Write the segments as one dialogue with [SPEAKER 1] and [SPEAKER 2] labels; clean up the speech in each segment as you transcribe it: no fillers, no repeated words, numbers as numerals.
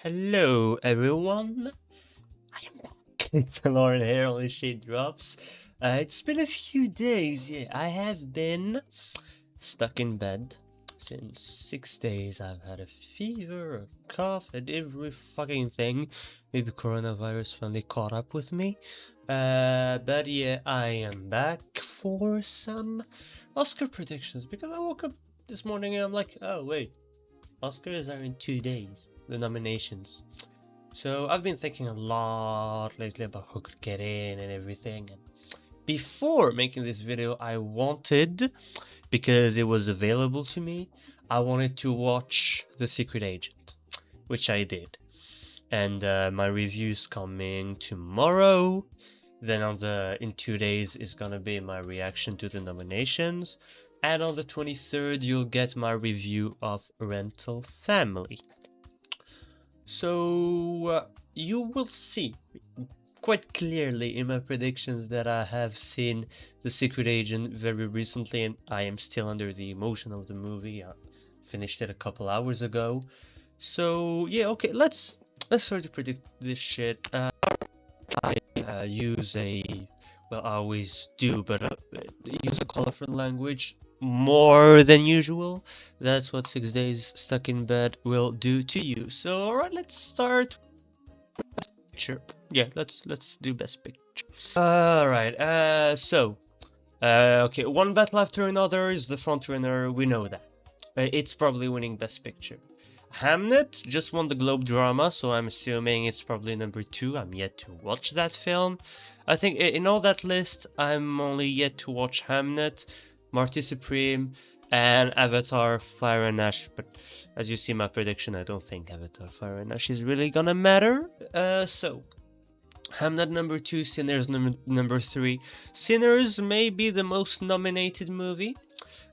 [SPEAKER 1] Hello everyone, I am back. It's Lauren here, only shade drops. It's been a few days, yeah, I have been stuck in bed since 6 days. I've had a fever, a cough, and every fucking thing. Maybe coronavirus finally caught up with me. But yeah, I am back for some Oscar predictions because I woke up this morning and I'm like, oh wait, Oscars are in 2 days, the nominations. So I've been thinking a lot lately about who could get in and everything. And before making this video, I wanted, because it was available to me, I wanted to watch The Secret Agent, which I did. And my review's coming tomorrow. Then in 2 days is gonna be my reaction to the nominations. And on the 23rd, you'll get my review of Rental Family. So you will see quite clearly in my predictions that I have seen The Secret Agent very recently, and I am still under the emotion of the movie. I finished it a couple hours ago. So yeah, okay, let's start to predict this shit. I use I always do, but use a colorful language more than usual. That's what 6 days stuck in bed will do to you. So alright, let's start with best picture. Yeah, let's do best picture. Alright, okay, one battle after another is the front runner, we know that. It's probably winning best picture. Hamnet just won the Globe Drama, so I'm assuming it's probably number 2. I'm yet to watch that film. I think in all that list, I'm only yet to watch Hamnet, Marty Supreme, and Avatar Fire and Ash. But as you see my prediction, I don't think Avatar Fire and Ash is really gonna matter. So Hamnet number 2, Sinners number 3. Sinners may be the most nominated movie.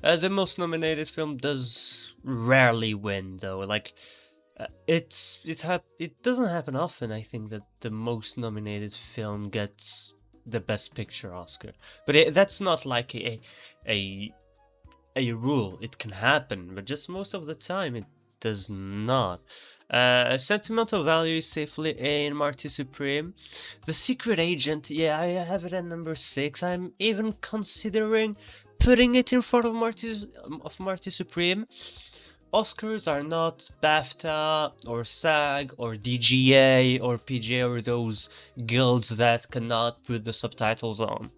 [SPEAKER 1] The most nominated film does rarely win, though. Like, it doesn't happen often. I think that the most nominated film gets the Best Picture Oscar, but that's not like a rule. It can happen, but just most of the time it does not. Sentimental Value is safely in Marty Supreme. The Secret Agent, yeah, I have it at number 6. I'm even considering putting it in front of Marty Supreme. Oscars are not BAFTA or SAG or DGA or PGA or those guilds that cannot put the subtitles on.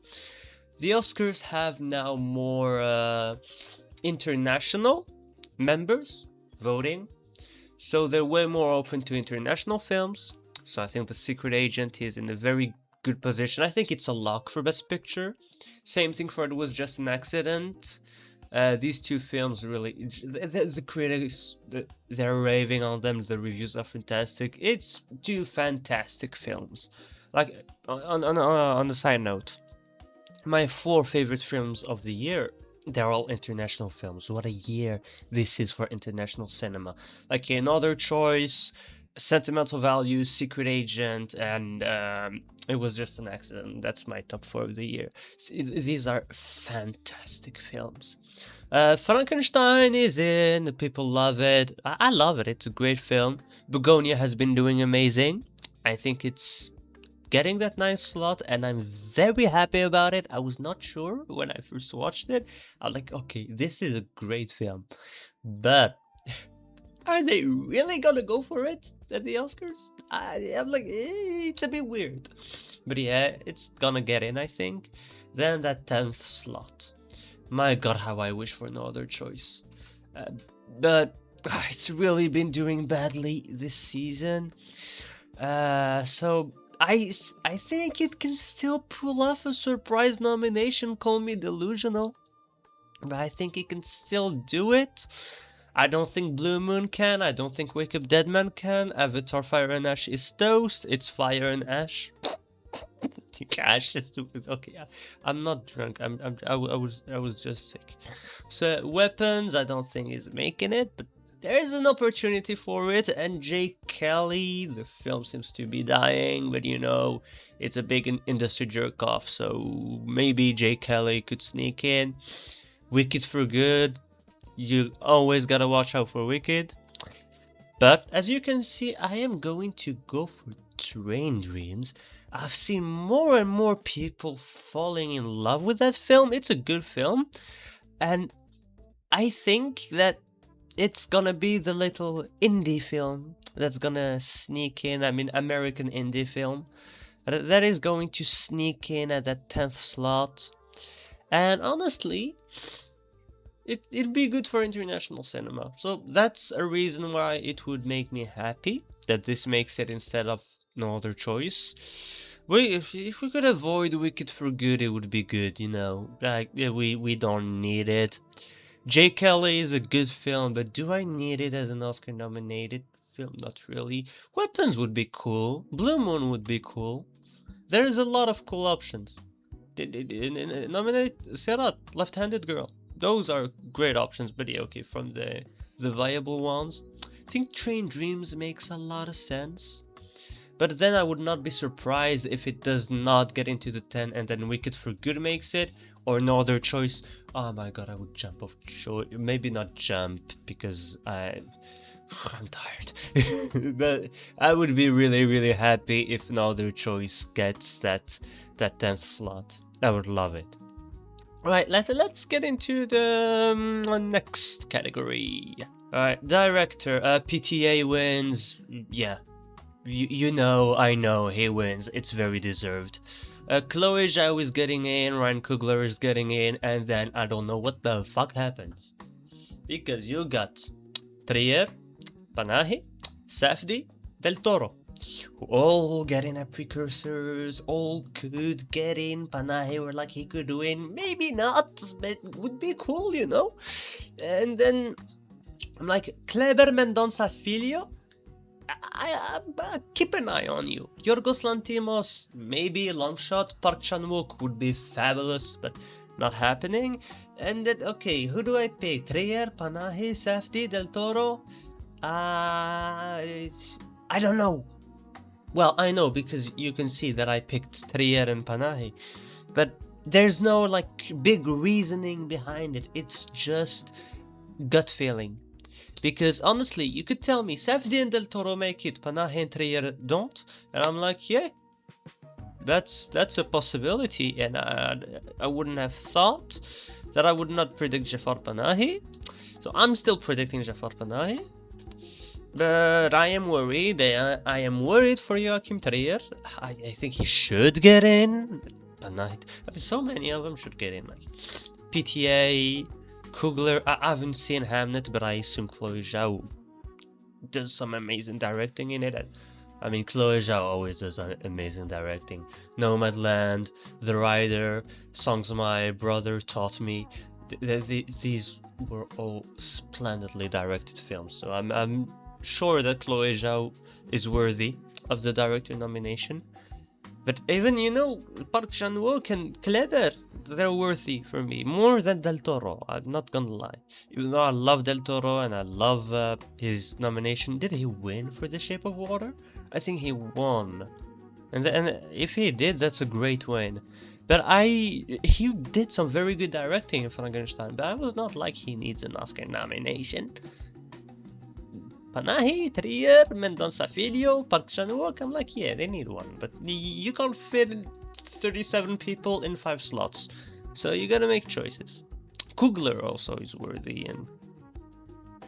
[SPEAKER 1] The Oscars have now more international members voting, so they're way more open to international films. So I think The Secret Agent is in a very good position. I think it's a lock for Best Picture. Same thing for It Was Just an Accident. These two films really, the critics, they're raving on them. The reviews are fantastic. It's two fantastic films. Like on the side note, my 4 favorite films of the year, they're all international films. What a year this is for international cinema. Like Another Choice, Sentimental Value, Secret Agent, and It Was Just an Accident. That's my top 4 of the year. These are fantastic films. Frankenstein is in, the people love it. I love it, it's a great film. Begonia has been doing amazing. I think it's getting that nice slot, and I'm very happy about it. I was not sure when I first watched it. I'm like, okay, this is a great film, but are they really gonna go for it at the Oscars? I'm like, it's a bit weird. But yeah, it's gonna get in, I think. Then that 10th slot. My god, how I wish for No Other Choice. But it's really been doing badly this season. So I think it can still pull off a surprise nomination. Call me delusional, but I think it can still do it. I don't think Blue Moon can. I don't think Wake Up Dead Man can. Avatar Fire and Ash is toast. It's Fire and Ash. Ash is stupid. Okay, I'm not drunk. I was just sick. So Weapons, I don't think is making it, but there is an opportunity for it. And Jake Kelly, the film seems to be dying, but you know, it's a big industry jerk off, so maybe Jake Kelly could sneak in. Wicked for Good, you always gotta watch out for Wicked. But as you can see, I am going to go for Train Dreams. I've seen more and more people falling in love with that film. It's a good film, and I think that it's gonna be the little indie film that's gonna sneak in. I mean, American indie film that is going to sneak in at that 10th slot. And honestly, it'd be good for international cinema. So that's a reason why it would make me happy that this makes it instead of No Other Choice. If we could avoid Wicked for Good, it would be good, you know. Like, yeah, we don't need it. J. Kelly is a good film, but do I need it as an Oscar-nominated film? Not really. Weapons would be cool. Blue Moon would be cool. There is a lot of cool options. Nominate Serat, Left-Handed Girl. Those are great options, but yeah, okay, from the viable ones. I think Train Dreams makes a lot of sense. But then I would not be surprised if it does not get into the 10 and then Wicked for Good makes it, or No Other Choice. Oh my god, I would jump off joy. Maybe not jump, because I'm tired. But I would be really, really happy if No Other Choice gets that 10th slot. I would love it. Right, let's get into the next category. Alright, director. PTA wins. Yeah. You know, I know, he wins. It's very deserved. Chloe Zhao is getting in, Ryan Coogler is getting in, and then I don't know what the fuck happens. Because you got Trier, Panahi, Safdie, Del Toro. All getting at precursors, all could get in. Panahi were like he could win, maybe not, but would be cool, you know? And then I'm like, Kleber Mendonça Filho? I keep an eye on you. Yorgos Lanthimos, maybe a long shot. Park Chan-wook would be fabulous, but not happening. And then, okay, who do I pick? Trier, Panahi, Safdie, Del Toro? I don't know. Well, I know because you can see that I picked Trier and Panahi. But there's no, like, big reasoning behind it. It's just gut feeling. Because honestly, you could tell me Safdie and Del Toro make it, Panahi and Trier don't, and I'm like, yeah, that's a possibility, and I wouldn't have thought that I would not predict Jafar Panahi, so I'm still predicting Jafar Panahi, but I am worried. I am worried for Joachim Trier. I think he should get in. Panahi, I mean, so many of them should get in, like PTA. Coogler, I haven't seen Hamnet, but I assume Chloe Zhao does some amazing directing in it. I mean, Chloe Zhao always does amazing directing. Nomadland, The Rider, Songs My Brother Taught Me. These were all splendidly directed films. So I'm sure that Chloe Zhao is worthy of the director nomination. But even, you know, Park Chan-wook and Kleber, they're worthy for me. More than Del Toro, I'm not gonna lie. Even though I love Del Toro and I love his nomination. Did he win for The Shape of Water? I think he won. And if he did, that's a great win. But he did some very good directing in Frankenstein, but I was not like he needs an Oscar nomination. Panahi, Trier, Mendonça Filho, Park Chan-wook, I'm like, yeah, they need one. But you can't fit 37 people in 5 slots. So you gotta make choices. Coogler also is worthy, and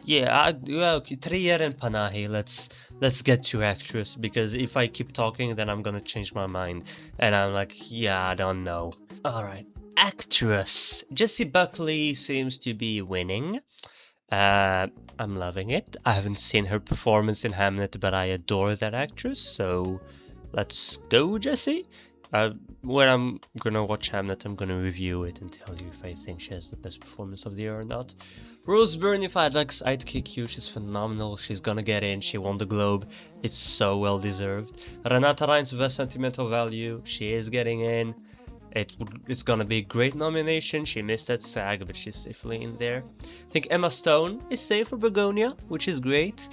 [SPEAKER 1] yeah, okay, Trier and Panahi, let's get to actress, because if I keep talking, then I'm gonna change my mind. And I'm like, yeah, I don't know. Alright, actress. Jessie Buckley seems to be winning. I'm loving it. I haven't seen her performance in Hamlet, but I adore that actress, so let's go, Jessie. When I'm gonna watch Hamlet, I'm gonna review it and tell you if I think she has the best performance of the year or not. Rose Byrne, if I'd kick you, she's phenomenal. She's gonna get in. She won the Globe. It's so well deserved. Renata Rein's Best Sentimental Value. She is getting in. It's gonna be a great nomination. She missed that SAG, but she's safely in there. I think Emma Stone is safe for Begonia, which is great.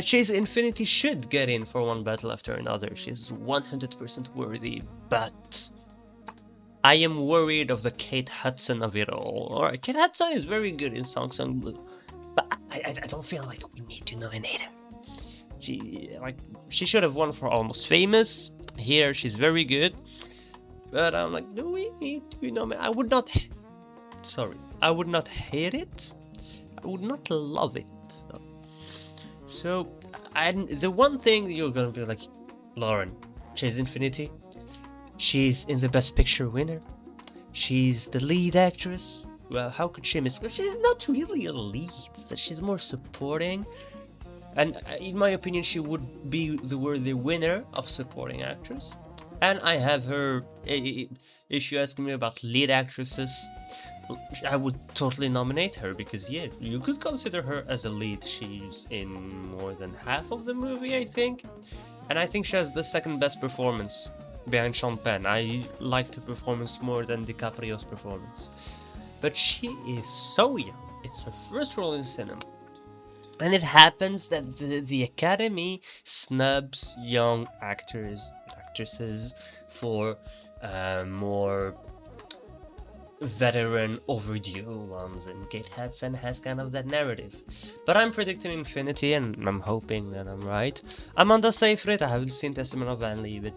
[SPEAKER 1] Chase Infinity should get in for One Battle After Another. She's 100% worthy, but I am worried of the Kate Hudson of it all. Alright, Kate Hudson is very good in Song Sung Blue, but I don't feel like we need to nominate her. She should have won for Almost Famous. Here, she's very good. But I'm like, do we need to nominate? I would not hate it. I would not love it. So, the one thing you're gonna be like, Lauren, Chase Infinity, she's in the Best Picture winner. She's the lead actress. Well, how could she miss? Well, she's not really a lead. She's more supporting. And in my opinion, she would be the worthy winner of supporting actress. And I have her, if you ask me about lead actresses, I would totally nominate her because, yeah, you could consider her as a lead. She's in more than half of the movie, I think. And I think she has the second best performance behind Sean Penn. I liked her performance more than DiCaprio's performance. But she is so young. It's her first role in cinema. And it happens that the Academy snubs young actors and actresses for more veteran, overdue ones, and Kate Hudson has kind of that narrative. But I'm predicting Infinity, and I'm hoping that I'm right. Amanda Seyfried, I haven't seen Testament of Vanley, but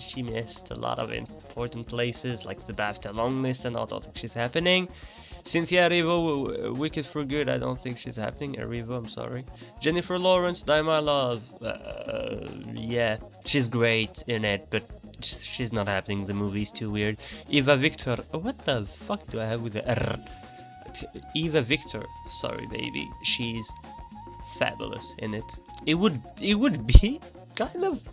[SPEAKER 1] she missed a lot of important places, like the BAFTA long list, and I don't think she's happening. Cynthia Erivo, Wicked for Good, I don't think she's happening. Erivo, I'm sorry. Jennifer Lawrence, Die My Love, yeah, she's great in it, but she's not happening. The movie's too weird. Eva Victor, what the fuck do I have with the R? Eva Victor, sorry baby, she's fabulous in it. It would be kind of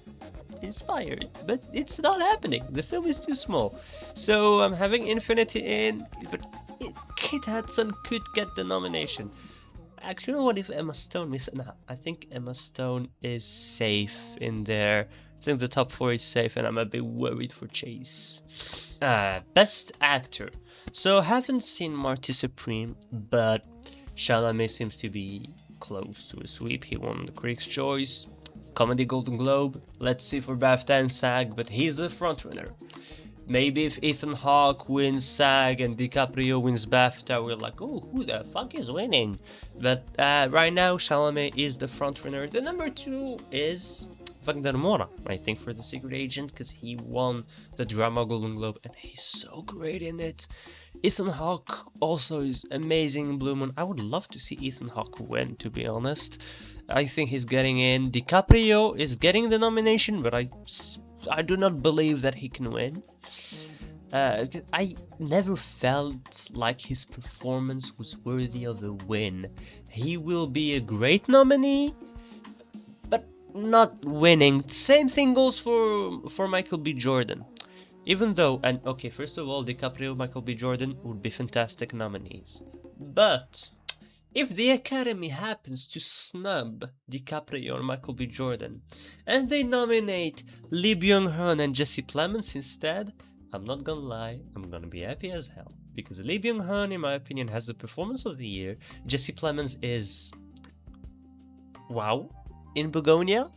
[SPEAKER 1] inspired, but it's not happening. The film is too small. So I'm having Infinity in, but Kate Hudson could get the nomination. Actually, you know what, if Emma Stone is... Nah, I think Emma Stone is safe in there. I think the top 4 is safe, and I'm a bit worried for Chase. Best Actor. So, haven't seen Marty Supreme, but Chalamet seems to be close to a sweep. He won the Critics' Choice, Comedy Golden Globe. Let's see for BAFTA and SAG, but he's the frontrunner. Maybe if Ethan Hawke wins SAG and DiCaprio wins BAFTA, we're like, oh, who the fuck is winning? But right now, Chalamet is the frontrunner. The number 2 is Wagner Moura, I think, for The Secret Agent, because he won the Drama Golden Globe, and he's so great in it. Ethan Hawke also is amazing in Blue Moon. I would love to see Ethan Hawke win, to be honest. I think he's getting in. DiCaprio is getting the nomination, but I do not believe that he can win. I never felt like his performance was worthy of a win. He will be a great nominee, but not winning. Same thing goes for Michael B. Jordan. Even though, and okay, first of all, DiCaprio, Michael B. Jordan would be fantastic nominees. But if the Academy happens to snub DiCaprio or Michael B. Jordan, and they nominate Lee Byung-hun and Jesse Plemons instead, I'm not gonna lie, I'm gonna be happy as hell. Because Lee Byung-hun, in my opinion, has the performance of the year. Jesse Plemons is... wow, in Begonia.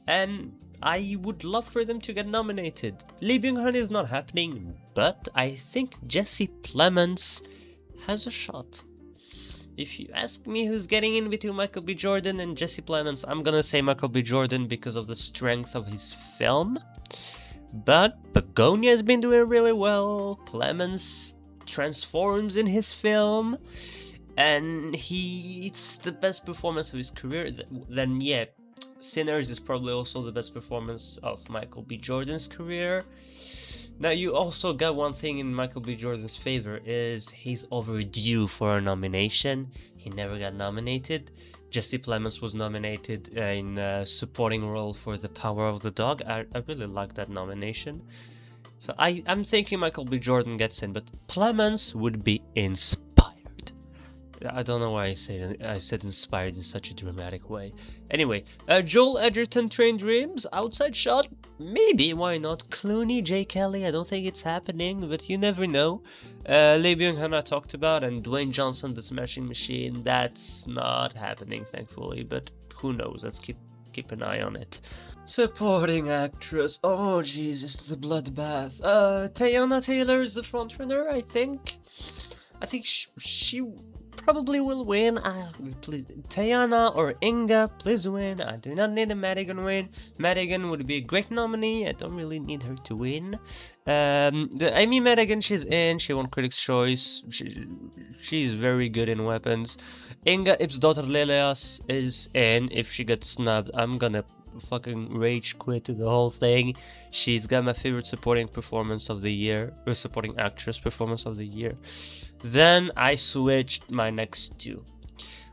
[SPEAKER 1] And I would love for them to get nominated. Lee Byung-hun is not happening, but I think Jesse Plemons has a shot. If you ask me who's getting in between Michael B. Jordan and Jesse Plemons, I'm gonna say Michael B. Jordan because of the strength of his film. But Begonia has been doing really well. Plemons transforms in his film, and it's the best performance of his career. Then yeah, Sinners is probably also the best performance of Michael B. Jordan's career. Now you also got one thing in Michael B. Jordan's favor, is he's overdue for a nomination. He never got nominated. Jesse Plemons was nominated in a supporting role for The Power of the Dog. I really like that nomination. So I'm thinking Michael B. Jordan gets in, but Plemons would be inspired. I don't know why I said inspired in such a dramatic way. Anyway, Joel Edgerton, Train Dreams, Outside Shot, maybe, why not? Clooney, J. Kelly, I don't think it's happening, but you never know. Lee Byung-hun I talked about, and Dwayne Johnson, The Smashing Machine, that's not happening, thankfully, but who knows, let's keep an eye on it. Supporting actress, oh Jesus, the bloodbath. Teyana Taylor is the frontrunner, I think. I think she probably will win. Please, Tayana or Inga, please win. I do not need a Madigan win. Madigan would be a great nominee. I don't really need her to win. I mean, Madigan, she's in. She won Critics' Choice. She's very good in weapons. Inga, Ip's daughter Lilias is in. If she gets snubbed, I'm gonna fucking rage quit the whole thing. She's got my favorite supporting performance of the year, or supporting actress performance of the year. Then I switched my next two.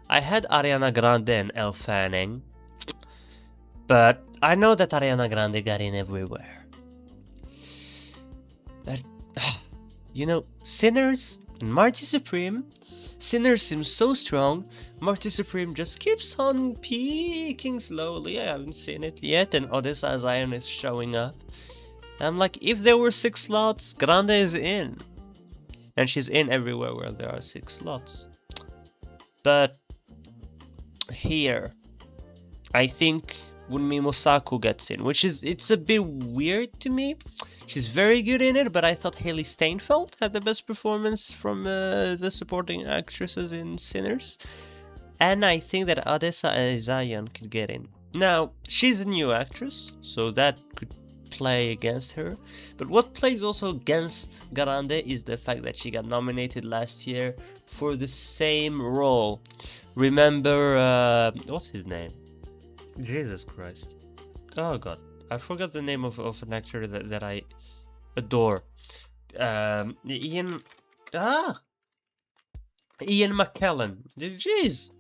[SPEAKER 1] I had Ariana Grande and Elle Fanning, but I know that Ariana Grande got in everywhere. But, you know, Sinners and Marty Supreme. Sinners seems so strong. Marty Supreme just keeps on peaking slowly. I haven't seen it yet, and Odessa Zion is showing up. I'm like, if there were 6 slots, Grande is in. And she's in everywhere where there are 6 slots. But here, I think Wunmi Mosaku gets in, which is, it's a bit weird to me. She's very good in it, but I thought Haley Steinfeld had the best performance from the supporting actresses in Sinners. And I think that Odessa Zion could get in. Now, she's a new actress, so that could play against her. But what plays also against Grande is the fact that she got nominated last year for the same role. Remember, what's his name? Jesus Christ. Oh god. I forgot the name of an actor that I adore. Ian McKellen. Jeez.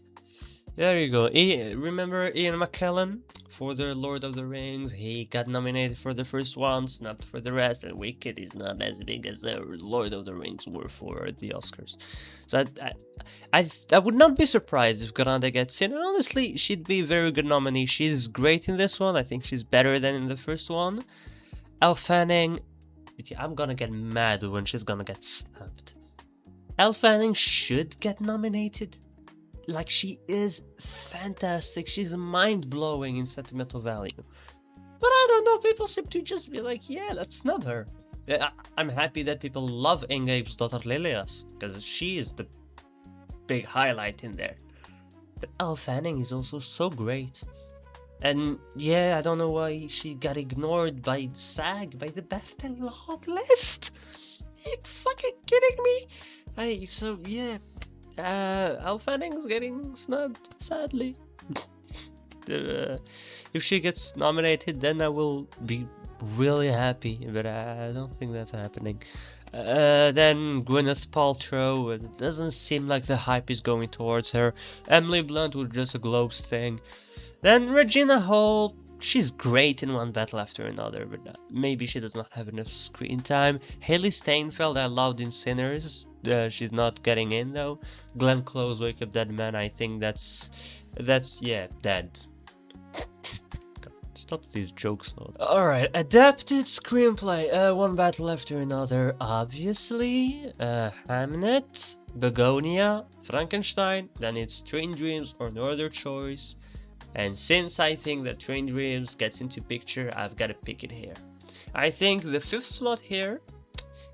[SPEAKER 1] There you go. Remember Ian McKellen for the Lord of the Rings? He got nominated for the first one, snubbed for the rest, and Wicked is not as big as the Lord of the Rings were for the Oscars. So I would not be surprised if Grande gets in, and honestly, she'd be a very good nominee. She's great in this one. I think she's better than in the first one. Elle Fanning, I'm gonna get mad when she's gonna get snubbed. Elle Fanning should get nominated. Like, she is fantastic. She's mind-blowing in sentimental value. But I don't know, people seem to just be like, yeah, let's snub her. I'm happy that people love Ingabe's daughter Lilias, because she is the big highlight in there. But Elle Fanning is also so great. And yeah, I don't know why she got ignored by SAG, by the BAFTA long list. Are you fucking kidding me? So yeah. Elle Fanning's getting snubbed, sadly. If she gets nominated, then I will be really happy, but I don't think that's happening. Then Gwyneth Paltrow, it doesn't seem like the hype is going towards her. Emily Blunt was just a Globes thing. Then Regina Hall, she's great in one battle after another, but maybe she does not have enough screen time. Haley Steinfeld I loved in Sinners. She's not getting in though. Glenn Close, Wake Up Dead Man, I think that's yeah, dead. God, stop these jokes, Lord. Alright, adapted screenplay. One battle after another, obviously. Hamnet, Begonia, Frankenstein, then it's Train Dreams or No Other Choice. And since I think that Train Dreams gets into picture, I've got to pick it here. I think the 5th slot here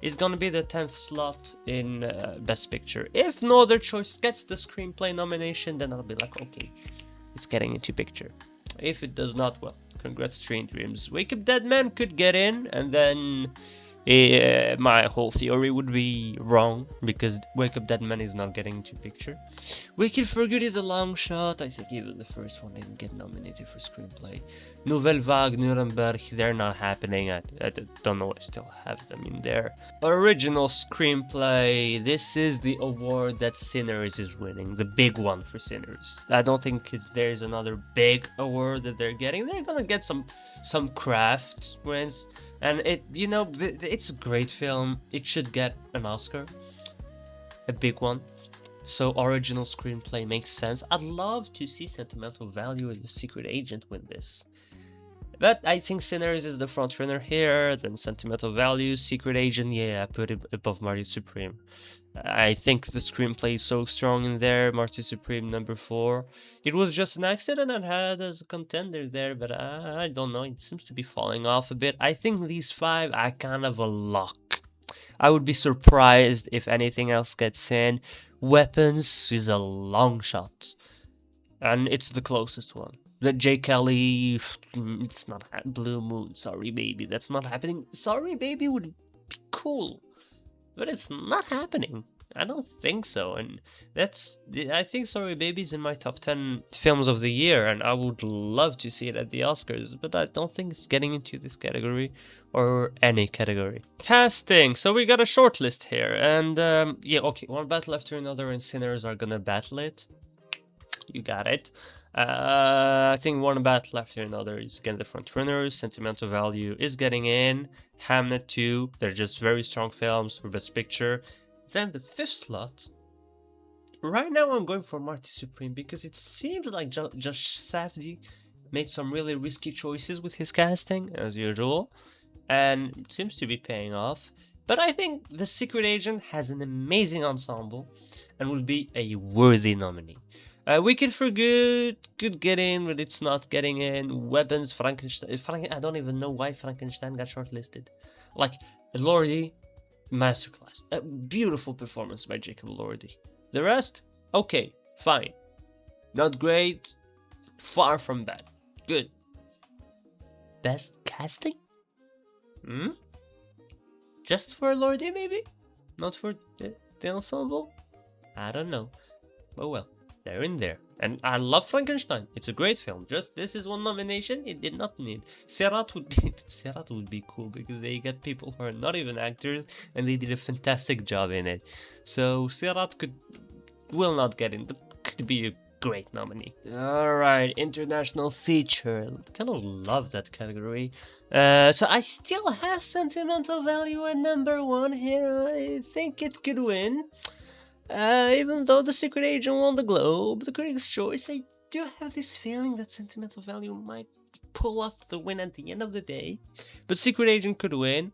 [SPEAKER 1] is gonna be the 10th slot in Best Picture. If No Other Choice gets the screenplay nomination, then I'll be like, okay, it's getting into picture. If it does not, well, congrats Train Dreams. Wake Up Dead Man could get in, and then my whole theory would be wrong, because Wake Up Dead Man is not getting into picture. Wicked for Good is a long shot. I think even the first one didn't get nominated for screenplay. Nouvelle Vague, Nuremberg, they're not happening. I don't know, I still have them in there. Original screenplay, this is the award that Sinners is winning, the big one for Sinners. I don't think there's another big award that they're getting. They're gonna get some craft wins. And it, you know, it's a great film. It should get an Oscar, a big one. So original screenplay makes sense. I'd love to see Sentimental Value and The Secret Agent win this. But I think Sinners is the front runner here, then Sentimental Value, Secret Agent, yeah, I put it above Marty Supreme. I think the screenplay is so strong in there, Marty Supreme number 4. It was just an accident I had as a contender there, but I don't know, it seems to be falling off a bit. I think these 5 are kind of a lock. I would be surprised if anything else gets in. Weapons is a long shot, and it's the closest one. The J. Kelly, it's not Blue Moon. Sorry, baby, that's not happening. Sorry, baby would be cool, but it's not happening. I don't think so, and I think Sorry Baby's in my top 10 films of the year, and I would love to see it at the Oscars, but I don't think it's getting into this category or any category. Casting. So we got a short list here, and yeah, okay, one battle after another, and Sinners are gonna battle it. You got it. I think one battle after another is again the front runners. Sentimental Value is getting in. Hamnet 2, they're just very strong films for Best Picture. Then the fifth slot. Right now I'm going for Marty Supreme because it seems like Josh Safdie made some really risky choices with his casting, as usual, and it seems to be paying off. But I think The Secret Agent has an amazing ensemble and would be a worthy nominee. Wicked for Good could get in, but it's not getting in. Weapons, Frankenstein. I don't even know why Frankenstein got shortlisted. Like, Elordi, masterclass. A beautiful performance by Jacob Elordi. The rest, okay, fine. Not great, far from bad. Good. Best casting? Just for Elordi, maybe? Not for the ensemble? I don't know. But well, they're in there. And I love Frankenstein. It's a great film. Just this is one nomination it did not need. Serrat would be cool because they get people who are not even actors and they did a fantastic job in it. So Serrat will not get in, but could be a great nominee. Alright, international feature. Kind of love that category. So I still have Sentimental Value at number 1 here. I think it could win. Even though The Secret Agent won the Globe, the Critics' Choice, I do have this feeling that Sentimental Value might pull off the win at the end of the day. But Secret Agent could win.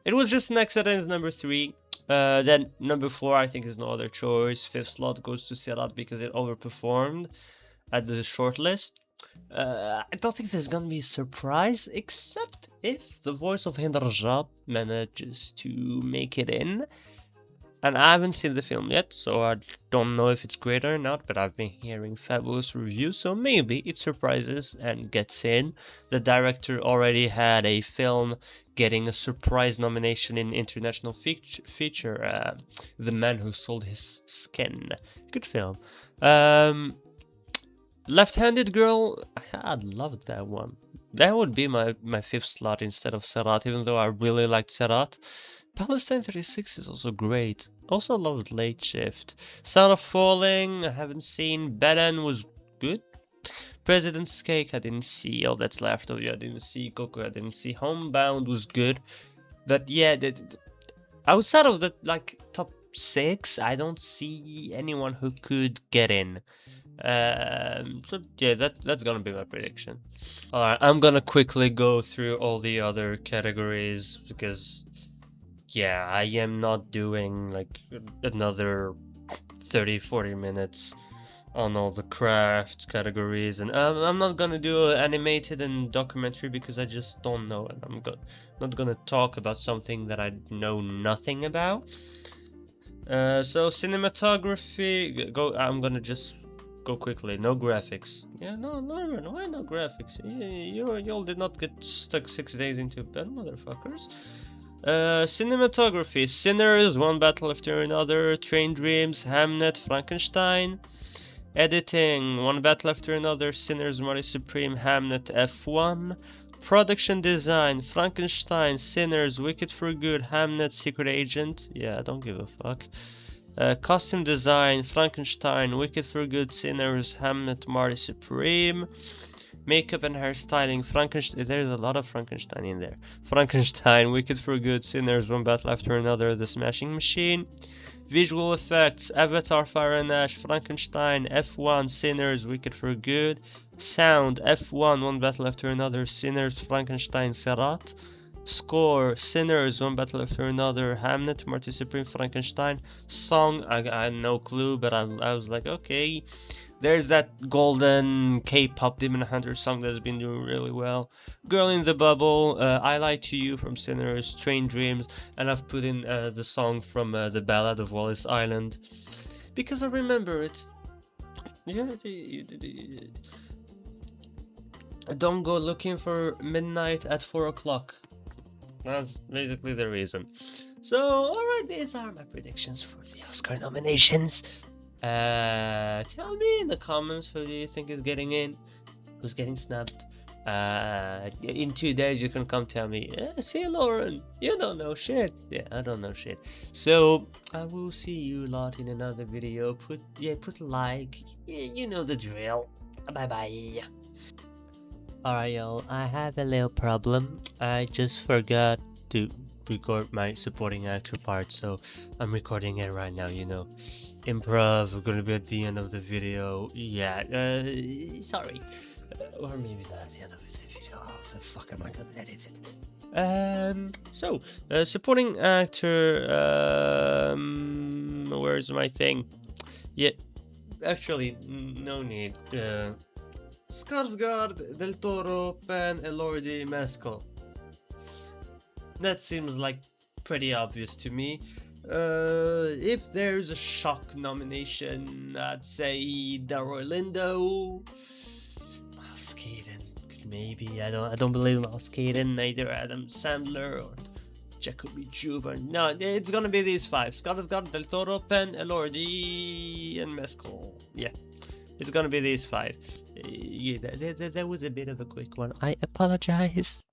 [SPEAKER 1] It was just an accident as number 3. Then number 4 I think is no other choice. 5th slot goes to Serrat because it overperformed at the shortlist. I don't think there's gonna be a surprise, except if the voice of Hind Rajab manages to make it in. And I haven't seen the film yet, so I don't know if it's great or not, but I've been hearing fabulous reviews, so maybe it surprises and gets in. The director already had a film getting a surprise nomination in International Feature, The Man Who Sold His Skin. Good film. Left-Handed Girl, I'd love that one. That would be my 5th slot instead of Serrat, even though I really liked Serrat. Palestine 36 is also great. Also loved Late Shift. Sound of Falling, I haven't seen. Belen was good. President's Cake, I didn't see. All That's Left of You, I didn't see. Coco, I didn't see. Homebound was good. But yeah, outside of the top 6, I don't see anyone who could get in. So yeah, that's gonna be my prediction. Alright, I'm gonna quickly go through all the other categories because yeah, I am not doing like another 30-40 minutes on all the craft categories, and I'm not gonna do animated and documentary because I just don't know, and I'm not gonna talk about something that I know nothing about. So cinematography, I'm gonna just go quickly. No graphics. Yeah, no, why no graphics? You all did not get stuck 6 days into bed, motherfuckers. Cinematography, Sinners, One Battle After Another, Train Dreams, Hamnet, Frankenstein. Editing, One Battle After Another, Sinners, Marty Supreme, Hamnet, F1. Production design, Frankenstein, Sinners, Wicked for Good, Hamnet, Secret Agent. Yeah, I don't give a fuck. Costume design, Frankenstein, Wicked for Good, Sinners, Hamnet, Marty Supreme. Makeup and hairstyling, Frankenstein. There's a lot of Frankenstein in there. Frankenstein, Wicked for Good, Sinners, One Battle After Another, The Smashing Machine. Visual effects, Avatar, Fire and Ash, Frankenstein, F1, Sinners, Wicked for Good. Sound, F1, One Battle After Another, Sinners, Frankenstein, Serrat. Score, Sinners, One Battle After Another, Hamnet, Marty Supreme, Frankenstein. Song, I had no clue, but I was like, okay. There's that golden K-pop Demon Hunter song that's been doing really well. Girl in the Bubble, I Lie to You from Sinners, Train Dreams, and I've put in the song from the Ballad of Wallace Island. because I remember it. Yeah, don't go looking for midnight at 4 o'clock. That's basically the reason. So, alright, these are my predictions for the Oscar nominations. Tell me in the comments who do you think is getting in, who's getting snubbed. In 2 days you can come tell me, see Lauren, you don't know shit. Yeah, I don't know shit. So I will see you lot in another video. Put a like. You know the drill. Bye bye. Alright y'all, I have a little problem. I just forgot to record my supporting actor part, so I'm recording it right now, you know. Improv, we're gonna be at the end of the video. Yeah, sorry. Or maybe not at the end of the video. How the fuck am I gonna edit it? Supporting actor, where's my thing? Yeah, actually, no need. Skarsgård, Del Toro, Penn, Elordi, Mescal. That seems like pretty obvious to me. If there's a shock nomination, I'd say Delroy Lindo, Miles Caden, maybe. I don't believe Miles Caden, neither Adam Sandler or Jacoby Juba. No, it's gonna be these 5: Skarsgård, Del Toro, Penn, Elordi, and Mescal. Yeah, it's gonna be these 5. Yeah, that was a bit of a quick one. I apologize.